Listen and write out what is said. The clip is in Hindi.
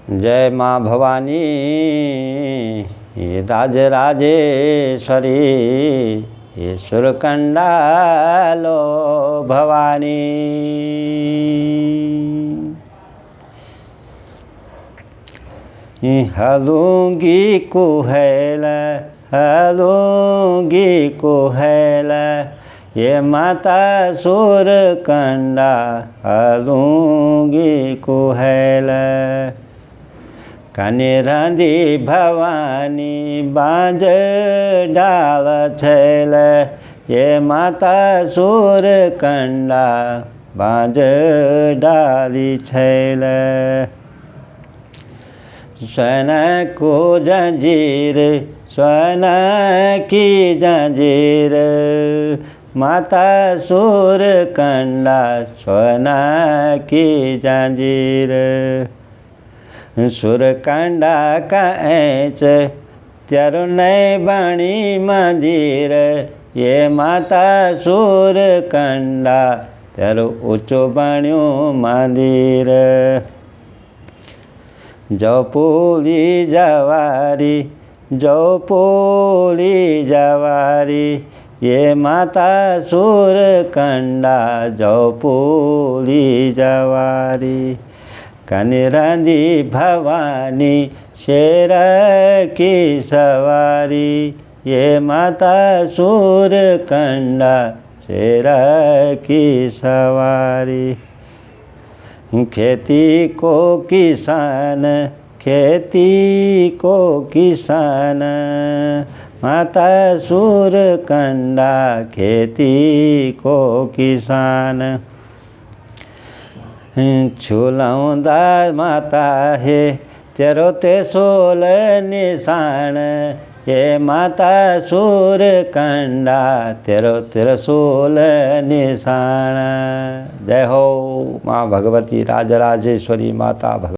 जय माँ भवानी राजराजेश्वरी ये सुरकंडालो भवानी। हलूंगी कुहेल ये माता सुरकंडा हलूंगी कुहेल। काने रांधी भवानी बांज डाल छैल ये माता सुरकंडा बांज डाली छैल। स्वर्ण को जंजीर स्वर्ण की जंजीर माता सुरकंडा स्वर्ण की जंजीर। सुरकंडा का ऐच त्यारो नए बाणी मंदिर ये माता सुरकंडा त्यारो ऊंचो बाण्यो मंदिर। जौपोली जवारी ये माता सुरकंडा जौपोली जवारी। काने रांधी भवानी शेर की सवारी ये माता सुरकंडा शेर की सवारी। खेती को किसान माता सुरकंडा खेती को किसान। छुलाऊंदा माता है तेरो ते सोल निशान ये माता सुरकंडा तेरो त्रिशूल निशान। जय हो माँ भगवती राजराजेश्वरी माता भगवती।